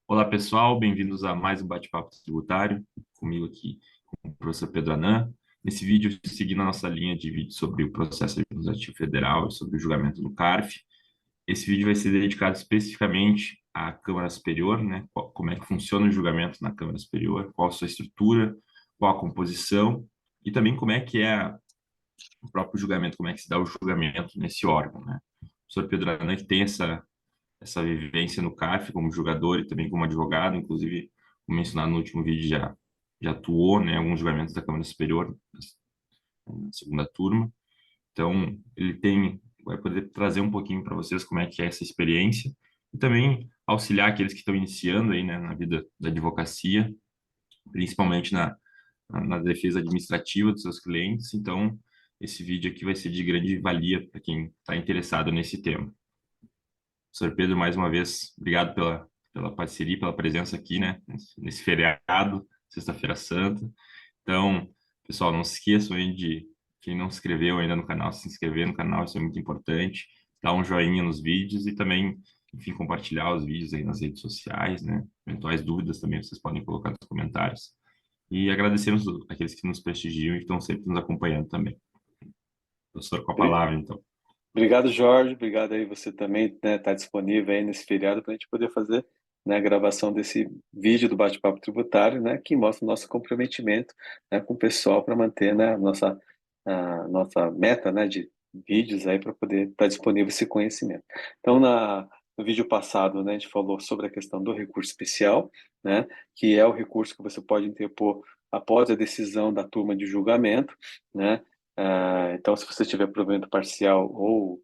Olá, pessoal, bem-vindos a mais um bate-papo tributário, comigo aqui, com o professor Pedro Anan. Nesse vídeo, seguindo a nossa linha de vídeo sobre o processo administrativo federal e sobre o julgamento do CARF, esse vídeo vai ser dedicado especificamente à Câmara Superior, né? Como é que funciona o julgamento na Câmara Superior, qual a sua estrutura, qual a composição e também como é que é o próprio julgamento, como é que se dá o julgamento nesse órgão, né? O professor Pedro Anan, que tem essa vivência no CARF como jogador e também como advogado, inclusive, como mencionado no último vídeo, já atuou, né, em alguns julgamentos da Câmara Superior, na segunda turma. Então, vai poder trazer um pouquinho para vocês como é que é essa experiência e também auxiliar aqueles que estão iniciando aí, né, na vida da advocacia, principalmente na defesa administrativa dos seus clientes. Então, esse vídeo aqui vai ser de grande valia para quem está interessado nesse tema. Senhor Pedro, mais uma vez, obrigado pela parceria, pela presença aqui, né, nesse feriado, Sexta-feira Santa. Então, pessoal, não se esqueçam aí de, quem não se inscreveu ainda no canal, se inscrever no canal, isso é muito importante. Dar um joinha nos vídeos e também, enfim, compartilhar os vídeos aí nas redes sociais, né? Eventuais dúvidas também vocês podem colocar nos comentários. E agradecemos aqueles que nos prestigiam e que estão sempre nos acompanhando também. Professor, com a Bri- palavra, então. Obrigado, Jorge. Obrigado aí você também, né, tá disponível aí nesse feriado para a gente poder fazer, né, a gravação desse vídeo do bate-papo tributário, né, que mostra o nosso comprometimento, né, com o pessoal para manter, né, a nossa meta, né, de vídeos aí para poder estar disponível esse conhecimento. Então, no vídeo passado, né, a gente falou sobre a questão do recurso especial, né, que é o recurso que você pode interpor após a decisão da turma de julgamento, né. Então, se você tiver provimento parcial ou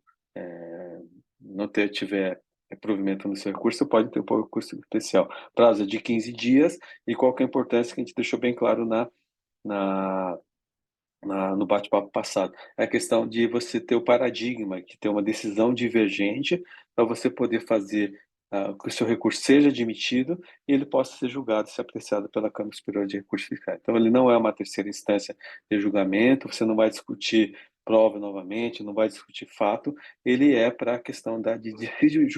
não tiver provimento no seu recurso, você pode ter um recurso especial. Prazo é de 15 dias, e qual que é a importância que a gente deixou bem claro na, no bate-papo passado? É a questão de você ter o paradigma, de ter uma decisão divergente para você poder fazer que o seu recurso seja admitido e ele possa ser julgado, ser apreciado pela Câmara Superior de Recursos Fiscais. Então, ele não é uma terceira instância de julgamento, você não vai discutir prova novamente, não vai discutir fato, ele é para a questão de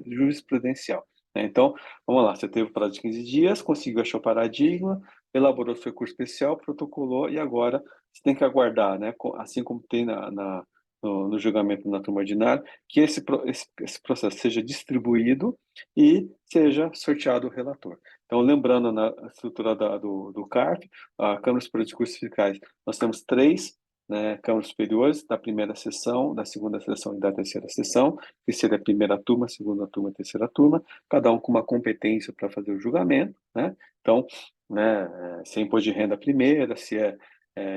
jurisprudencial, né? Então, vamos lá, você teve o prazo de 15 dias, conseguiu achar o paradigma, elaborou seu recurso especial, protocolou, e agora você tem que aguardar, né, assim como tem no julgamento na turma ordinária, que esse processo seja distribuído e seja sorteado o relator. Então, lembrando na estrutura do CARF, a Câmara Superior de Cursos Fiscais, nós temos três, né, câmaras superiores, da primeira sessão, da segunda sessão e da terceira sessão, que seria a primeira turma, a segunda turma, a terceira turma, cada um com uma competência para fazer o julgamento, né? Então, né, se é imposto de renda a primeira, se é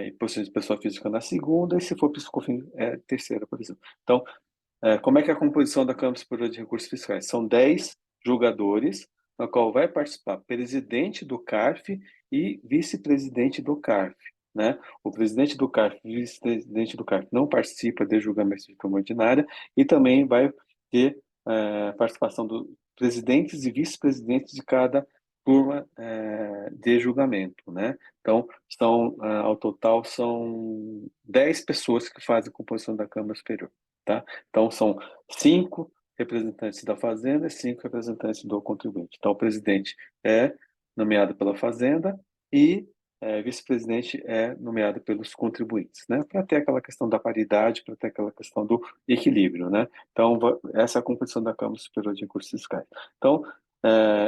imposto de pessoa física na segunda, e se for PiscoFins, terceira, por exemplo. Então, como é que é a composição da Câmara Superior de Recursos Fiscais? São 10 julgadores, na qual vai participar presidente do CARF e vice-presidente do CARF, né? O presidente do CARF e vice-presidente do CARF não participa de julgamento de turma ordinária, e também vai ter participação dos presidentes e vice-presidentes de cada turma de julgamento, né? Então, ao total, são 10 pessoas que fazem a composição da Câmara Superior, tá? Então, são 5 representantes da Fazenda e 5 representantes do contribuinte. Então, o presidente é nomeado pela Fazenda e vice-presidente é nomeado pelos contribuintes, né? Para ter aquela questão da paridade, para ter aquela questão do equilíbrio, né? Então, essa é a composição da Câmara Superior de Recursos Fiscais. Então,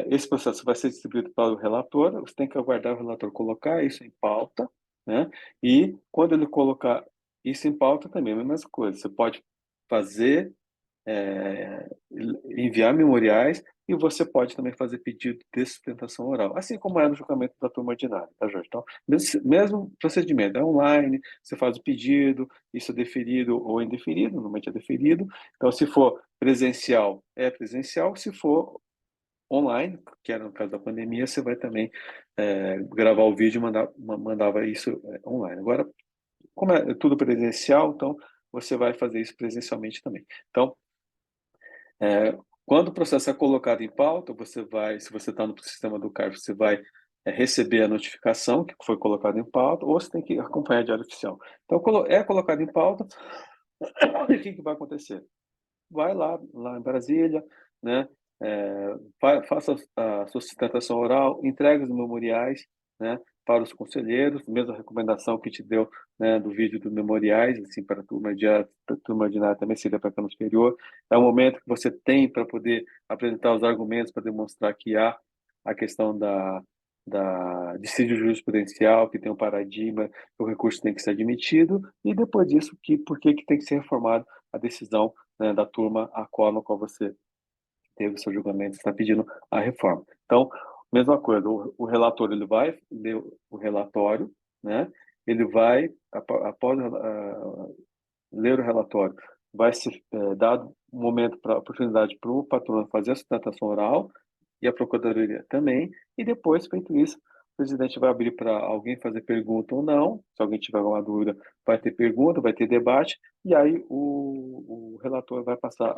esse processo vai ser distribuído para o relator, você tem que aguardar o relator colocar isso em pauta, né? E quando ele colocar isso em pauta também é a mesma coisa. Você pode fazer, enviar memoriais, e você pode também fazer pedido de sustentação oral, assim como é no julgamento da turma ordinária, tá, Jorge? Então, mesmo procedimento, é online, você faz o pedido, isso é deferido ou indeferido, normalmente é deferido. Então, se for presencial, é presencial, se for online, que era no caso da pandemia, você vai também gravar o vídeo e mandava isso online. Agora, como é tudo presencial, então você vai fazer isso presencialmente também. Então, é, quando o processo é colocado em pauta, se você está no sistema do CARF, você vai receber a notificação que foi colocado em pauta, ou você tem que acompanhar a diário oficial. Então, é colocado em pauta, e o que vai acontecer? Vai lá em Brasília, né? faça a sua sustentação oral, entregue os memoriais, né, para os conselheiros, mesma recomendação que te deu, né, do vídeo dos memoriais, assim, para a turma ordinária também seria para a Câmara Superior. É o momento que você tem para poder apresentar os argumentos para demonstrar que há a questão da dissídio jurisprudencial, que tem um paradigma, que o recurso tem que ser admitido, e depois disso, por que tem que ser reformado a decisão, né, da turma no qual você teve o seu julgamento, está pedindo a reforma. Então, mesma coisa, o relator ele vai ler o relatório, né? Ele vai, após ler o relatório, vai ser dado um momento para oportunidade para o patrono fazer a sustentação oral e a procuradoria também, e depois, feito isso, o presidente vai abrir para alguém fazer pergunta ou não, se alguém tiver alguma dúvida, vai ter pergunta, vai ter debate, e aí o relator vai passar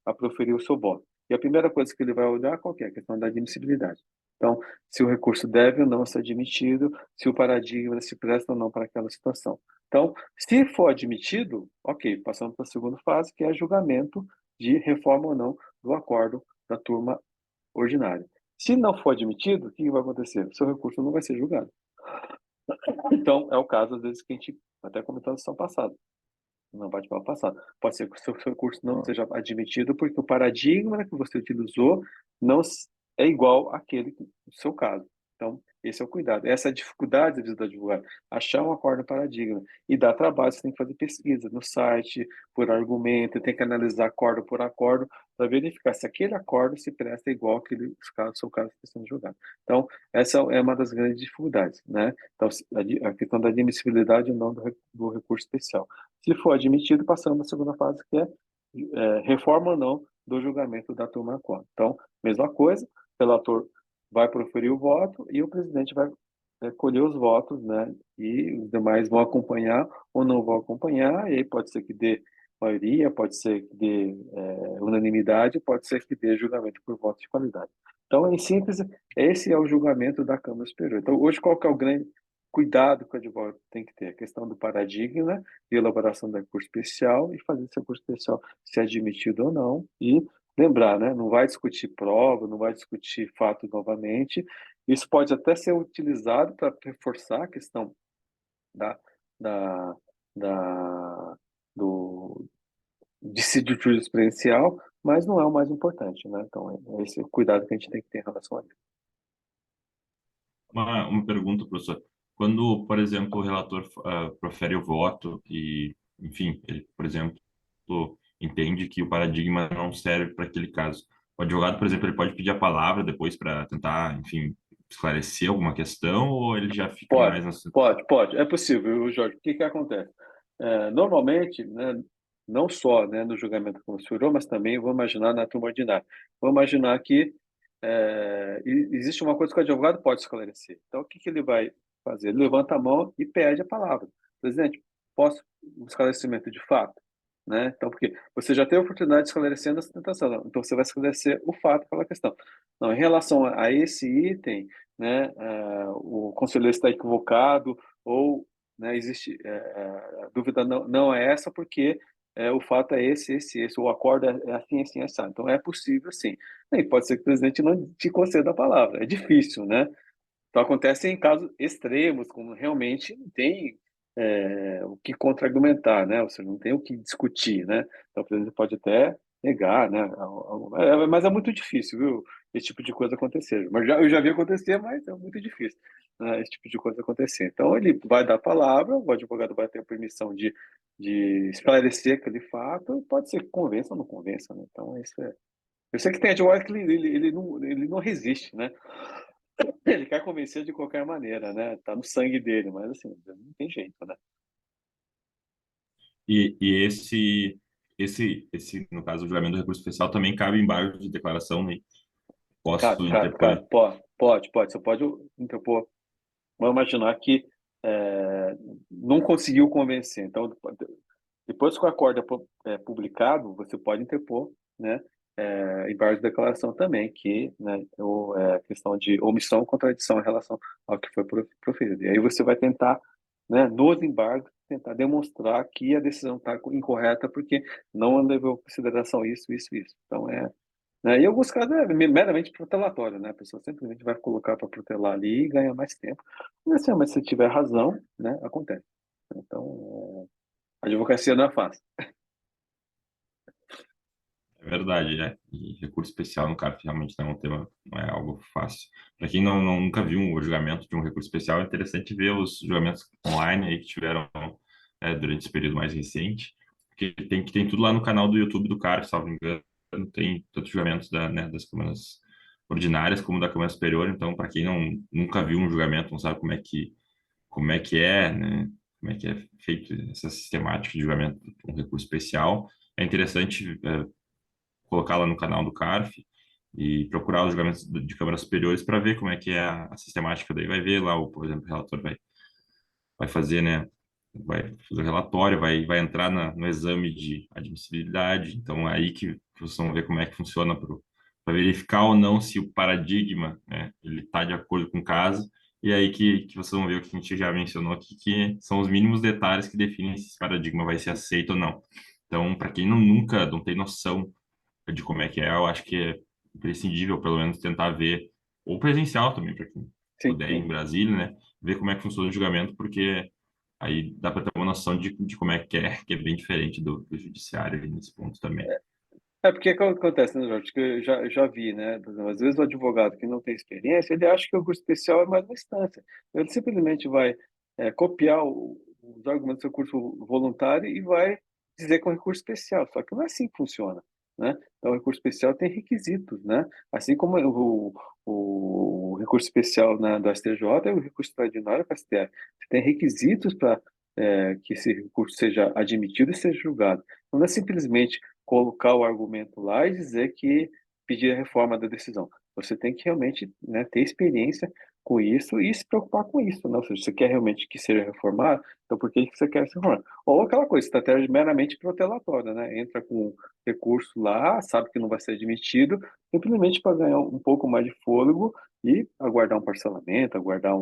a proferir o seu voto. E a primeira coisa que ele vai olhar qual que é? A questão da admissibilidade. Então, se o recurso deve ou não ser admitido, se o paradigma se presta ou não para aquela situação. Então, se for admitido, ok, passamos para a segunda fase, que é julgamento de reforma ou não do acordo da turma ordinária. Se não for admitido, o que vai acontecer? O seu recurso não vai ser julgado. Então, é o caso, às vezes, que a gente até comentou na sessão passada, não bate-papo passado. Pode ser que o seu recurso não seja admitido porque o paradigma que você utilizou não é igual àquele do seu caso. Então, esse é o cuidado. Essa é a dificuldade às vezes, do advogado, achar um acordo paradigma. E dá trabalho, você tem que fazer pesquisa no site, por argumento, tem que analisar acordo por acordo, para verificar se aquele acordo se presta igual àquele seu caso que está sendo julgado. Então, essa é uma das grandes dificuldades, né? Então, a questão da admissibilidade ou não do recurso especial. Se for admitido, passamos à segunda fase, que é reforma ou não do julgamento da turma quadro. Então, mesma coisa, o relator vai proferir o voto e o presidente vai colher os votos, né? E os demais vão acompanhar ou não vão acompanhar, e aí pode ser que dê maioria, pode ser que dê unanimidade, pode ser que dê julgamento por voto de qualidade. Então, em síntese, esse é o julgamento da Câmara Superior. Então, hoje, qual que é o grande cuidado que o advogado tem que ter? A questão do paradigma de elaboração do recurso especial e fazer esse recurso especial ser admitido ou não. E lembrar, né? Não vai discutir prova, não vai discutir fato novamente. Isso pode até ser utilizado para reforçar a questão da, da, da, do dissídio jurisprudencial, mas não é o mais importante, né? Então, é esse o cuidado que a gente tem que ter em relação a isso. Uma pergunta, professor. Quando, por exemplo, o relator profere o voto e, enfim, ele, por exemplo, entende que o paradigma não serve para aquele caso. O advogado, por exemplo, ele pode pedir a palavra depois para tentar, enfim, esclarecer alguma questão ou ele já fica Pode, mais na... pode. É possível, Jorge. O que que acontece? Normalmente, né, não só, né, no julgamento como se furou, mas também vou imaginar na turma ordinária. Vou imaginar que existe uma coisa que o advogado pode esclarecer. Então, o que que ele vai fazer? Ele levanta a mão e pede a palavra. Presidente, posso um esclarecimento de fato? Né? Então, porque você já teve a oportunidade de esclarecer na sustentação, então você vai esclarecer o fato pela questão. Não, em relação a esse item, né, o conselheiro está equivocado ou, né, existe a dúvida não é essa porque o fato é esse, o acordo é assim, assim, assim. Então é possível, sim. E pode ser que o presidente não te conceda a palavra, é difícil, né? Então acontece em casos extremos, como realmente não tem o que contra-argumentar, né? Ou seja, não tem o que discutir, né? Então o presidente pode até negar, né? Mas é muito difícil, viu? Esse tipo de coisa acontecer. Mas eu já vi acontecer, mas é muito difícil, né? Esse tipo de coisa acontecer. Então ele vai dar a palavra, o advogado vai ter a permissão de esclarecer aquele fato, pode ser que convença ou não convença, né? Então isso é. Eu sei que tem advogado que ele não resiste, né? Ele quer convencer de qualquer maneira, né? Tá no sangue dele, mas assim, não tem jeito, né? E esse, no caso, o julgamento do recurso especial também cabe embargo de declaração, né? Posso interpor. Pode. Você pode interpor. Vamos imaginar que não conseguiu convencer. Então, depois que o acordo é publicado, você pode interpor, né? Embargo de declaração também, que, né, é questão de omissão ou contradição em relação ao que foi proferido. E aí você vai tentar, né, nos embargos, tentar demonstrar que a decisão está incorreta porque não levou em consideração isso. Então, né? E alguns casos é meramente protelatório, né? A pessoa simplesmente vai colocar para protelar ali e ganha mais tempo. Mas, assim, mas se tiver razão, né, acontece. Então, a advocacia não é fácil. É verdade, né? E recurso especial no CARF realmente não é um tema, não é algo fácil. Para quem nunca viu um julgamento de um recurso especial, é interessante ver os julgamentos online aí que tiveram durante esse período mais recente, porque tem tudo lá no canal do YouTube do CARF, salvo engano, tem tanto julgamentos das câmaras ordinárias como da Câmara Superior. Então, para quem nunca viu um julgamento, não sabe como é que é, né? Como é que é feito essa sistemática de julgamento de um recurso especial, é interessante colocar lá no canal do CARF e procurar os julgamentos de câmaras superiores para ver como é que é a sistemática. Daí vai ver lá, por exemplo, o relator vai fazer, né? Vai fazer o relatório, vai entrar no exame de admissibilidade. Então, é aí que vocês vão ver como é que funciona para verificar ou não se o paradigma, né, ele está de acordo com o caso. E aí que vocês vão ver o que a gente já mencionou aqui, que são os mínimos detalhes que definem se esse paradigma vai ser aceito ou não. Então, para quem nunca não tem noção de como é que é, eu acho que é imprescindível, pelo menos, tentar ver, ou presencial também, para quem Sim, puder ir em sim. Brasília, né? Ver como é que funciona o julgamento, porque aí dá para ter uma noção de como é, que é bem diferente do judiciário aí nesse ponto também. É porque o que acontece, né, Jorge? Que eu já vi, né? Por exemplo, às vezes o advogado que não tem experiência, ele acha que o curso especial é mais uma instância. Ele simplesmente vai copiar os argumentos do recurso voluntário e vai dizer que é um recurso especial. Só que não é assim que funciona, né? Então, o recurso especial tem requisitos, né? Assim como o recurso especial do STJ e o recurso extraordinário para o STF. Você tem requisitos para que esse recurso seja admitido e seja julgado. Não é simplesmente colocar o argumento lá e dizer que pedir a reforma da decisão. Você tem que realmente, né, ter experiência com isso e se preocupar com isso, né? Ou seja, você quer realmente que seja reformado, então por que que você quer se reformar? Ou aquela coisa, estratégia meramente protelatória, né? Entra com recurso lá, sabe que não vai ser admitido, simplesmente para ganhar um pouco mais de fôlego e aguardar um parcelamento, aguardar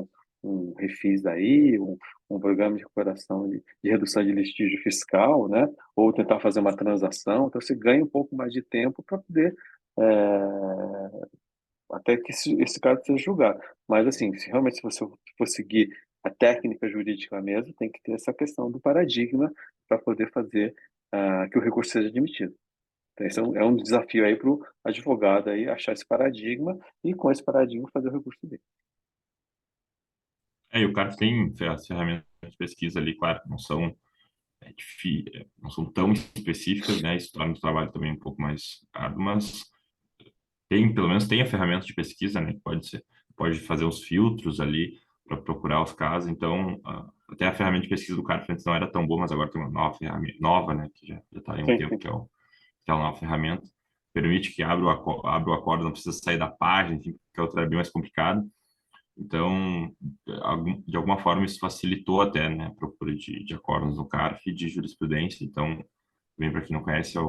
um refis aí, um programa de recuperação de redução de listígio fiscal, né? Ou tentar fazer uma transação. Então, você ganha um pouco mais de tempo para poder, até que esse caso seja julgado. Mas, assim, se realmente se você for seguir a técnica jurídica mesmo, tem que ter essa questão do paradigma para poder fazer que o recurso seja admitido. Então, esse é um desafio aí para o advogado aí achar esse paradigma e, com esse paradigma, fazer o recurso dele. E o CARF tem as ferramentas de pesquisa ali, claro, não são tão específicas, né? Isso torna o trabalho também um pouco mais árduo, mas pelo menos tem a ferramenta de pesquisa, né? Pode fazer os filtros ali para procurar os casos. Então, até a ferramenta de pesquisa do CARF antes não era tão boa, mas agora tem uma nova ferramenta, nova, né? Que já está aí há um Sim, tempo, sim. que é uma nova ferramenta. Permite que abra o acordo, não precisa sair da página, enfim, porque a outra é bem mais complicado. Então, de alguma forma, isso facilitou até, né, a procura de acordos no CARF e de jurisprudência. Então, bem, para quem não conhece,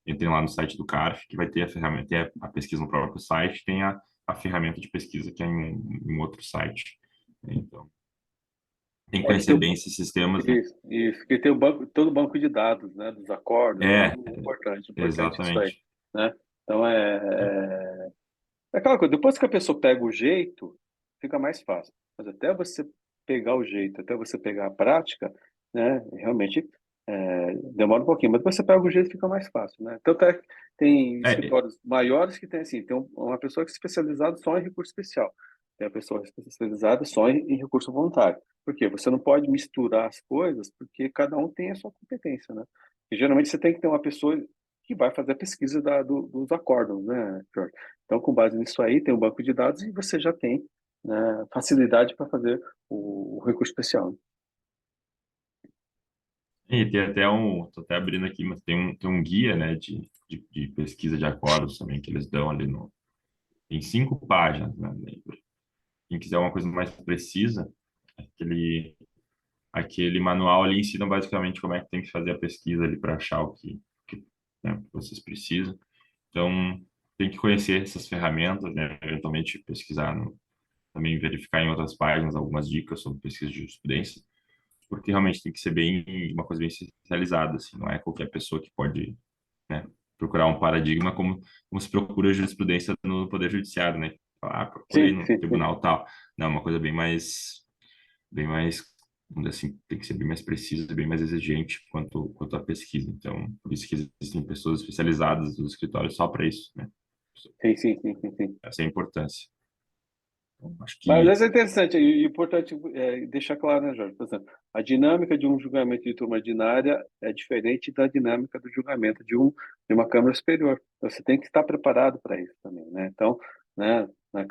entrem lá no site do CARF, que vai ter a ferramenta, tem a pesquisa no próprio site, tem a ferramenta de pesquisa que é em outro site. Então, tem que É que conhecer tem bem esses sistemas, né? isso, que tem o banco, todo o banco de dados, né, dos acordos, É, importante isso aí, exatamente. né? Então é aquela coisa, depois que a pessoa pega o jeito, fica mais fácil. Mas até você pegar o jeito, até você pegar a prática, né, realmente demora um pouquinho, mas depois você pega o jeito fica mais fácil, né? Tanto é que tem É, é, escritórios maiores que tem assim, tem uma pessoa que é especializada só em recurso especial, tem a pessoa especializada só em recurso voluntário. Por quê? Você não pode misturar as coisas, porque cada um tem a sua competência, né? E geralmente você tem que ter uma pessoa que vai fazer a pesquisa dos acórdãos, né, Jorge? Então, com base nisso aí, tem um banco de dados e você já tem, né, facilidade para fazer o recurso especial. e tem até tô até abrindo aqui, mas tem um guia, né, de pesquisa de acordos também que eles dão ali em 5 páginas, né? Quem quiser uma coisa mais precisa, aquele, aquele manual ali ensina basicamente como é que tem que fazer a pesquisa ali para achar né, que vocês precisam. Então, tem que conhecer essas ferramentas, né? Eventualmente pesquisar, também verificar em outras páginas algumas dicas sobre pesquisa de jurisprudência, porque realmente tem que ser uma coisa bem especializada, assim, não é qualquer pessoa que pode, né? procurar um paradigma como se procura jurisprudência no Poder Judiciário, né? Procurei Sim, no sim, sim. tribunal tal. Não, é uma coisa bem mais, vamos dizer assim, tem que ser bem mais precisa, bem mais exigente quanto à pesquisa. Então, por isso que existem pessoas especializadas nos escritórios só para isso, né? Sim, sim, sim, sim, sim. Essa é a importância. Então, acho Mas às que vezes é interessante e importante deixar claro, né, Jorge? Por exemplo, a dinâmica de um julgamento de turma ordinária é diferente da dinâmica do julgamento de uma Câmara Superior. Então, você tem que estar preparado para isso também, né? Então, né, na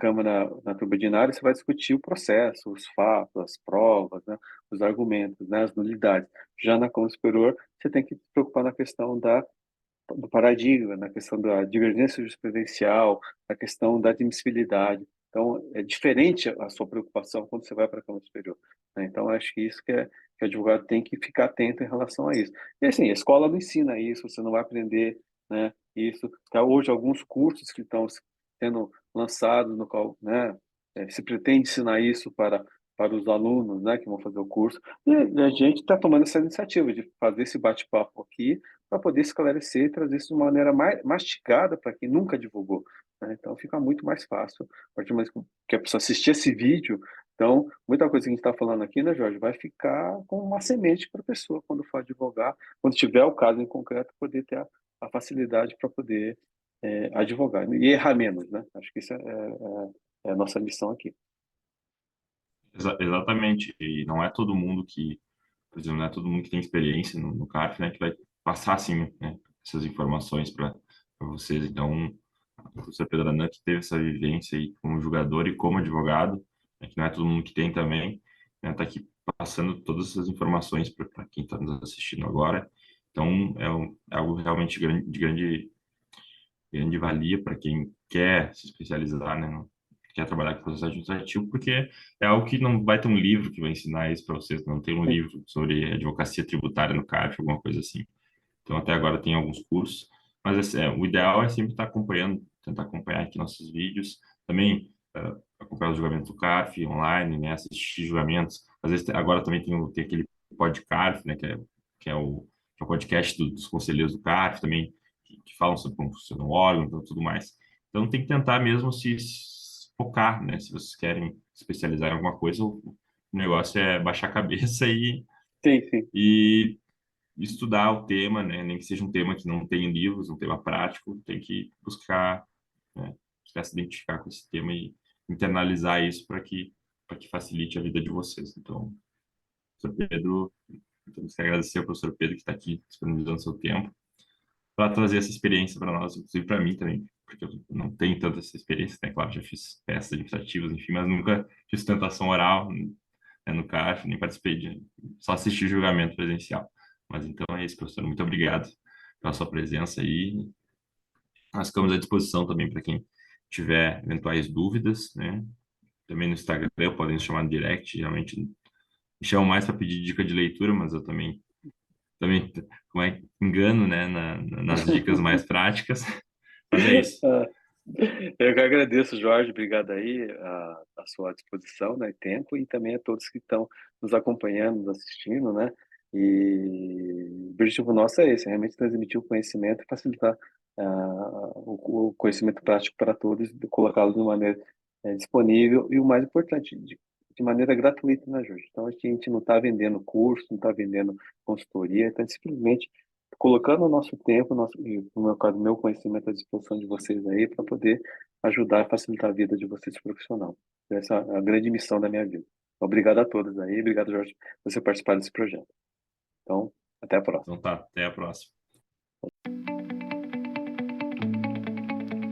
turma ordinária, você vai discutir o processo, os fatos, as provas, né, os argumentos, né, as nulidades. Já na Câmara Superior, você tem que se preocupar na questão do paradigma, na questão da divergência jurisprudencial, na questão da admissibilidade. Então, é diferente a sua preocupação quando você vai para a Câmara Superior, né? Então, acho que isso que o advogado tem que ficar atento em relação a isso. E assim, a escola não ensina isso, você não vai aprender, né, isso. Tá, hoje, alguns cursos que estão sendo lançados, no qual, né, se pretende ensinar isso para os alunos, né, que vão fazer o curso. E a gente está tomando essa iniciativa de fazer esse bate-papo aqui para poder esclarecer e trazer isso de uma maneira mais mastigada para quem nunca divulgou, né? Então fica muito mais fácil, a partir do momento que a pessoa assistir esse vídeo. Então, muita coisa que a gente está falando aqui, né, Jorge, vai ficar com uma semente para a pessoa quando for advogar, quando tiver o caso em concreto, poder ter a facilidade para poder advogar e errar menos, né? Acho que isso é a nossa missão aqui. exatamente. E não é todo mundo que, por exemplo, não é todo mundo que tem experiência no CARF, né, que vai passar assim, né, essas informações para vocês. Então, a professora Pedro Anan, que teve essa vivência aí como jogador e como advogado, né, que não é todo mundo que tem também, né, tá aqui passando todas essas informações para quem está nos assistindo agora. Então, é algo realmente de grande valia para quem quer se especializar, né, quer trabalhar com processo administrativo, porque é algo que não vai ter um livro que vai ensinar isso para vocês, não tem um Sim, livro sobre advocacia tributária no CARF, alguma coisa assim. Então, até agora tem alguns cursos, mas assim, o ideal é sempre estar acompanhando, tentar acompanhar aqui nossos vídeos, também acompanhar os julgamentos do CARF online, né, assistir julgamentos. Às vezes, agora também tem aquele PodCARF, né, que é o podcast dos conselheiros do CARF, também, que falam sobre como funciona o órgão e tudo mais. Então, tem que tentar mesmo se focar, né, se vocês querem se especializar em alguma coisa, o negócio é baixar a cabeça sim, sim. e estudar o tema, né? Nem que seja um tema que não tem livros, um tema prático, tem que buscar, né? Buscar se identificar com esse tema e internalizar isso para que facilite a vida de vocês. Então, professor Pedro, temos que agradecer ao professor Pedro que está aqui disponibilizando seu tempo para trazer essa experiência para nós, inclusive para mim também, porque eu não tenho tanta essa experiência, né? Claro, já fiz peças administrativas, enfim, mas nunca fiz tentação oral, né, no CAF, nem participei só assisti julgamento presencial. Mas então é isso, professor. Muito obrigado pela sua presença aí. Nós ficamos à disposição também para quem tiver eventuais dúvidas, né? Também no Instagram, podem nos chamar no direct. Geralmente me chamam mais para pedir dica de leitura, mas eu também como é, engano, né, nas dicas mais práticas. Mas é isso. Ah, eu que agradeço, Jorge. Obrigado aí a sua disposição, né, e tempo, e também a todos que estão nos acompanhando, nos assistindo, né? E o objetivo nosso é esse, é realmente transmitir o conhecimento e facilitar o conhecimento prático para todos, e colocá-lo de maneira disponível e o mais importante, de maneira gratuita, né, Jorge? Então, a gente não está vendendo curso, não está vendendo consultoria, está simplesmente colocando o nosso tempo, e, no meu caso, meu conhecimento à disposição de vocês aí para poder ajudar e facilitar a vida de vocês profissional. Essa é a grande missão da minha vida. Obrigado a todos aí, obrigado, Jorge, por você participar desse projeto. Então, até a próxima. Então tá, até a próxima.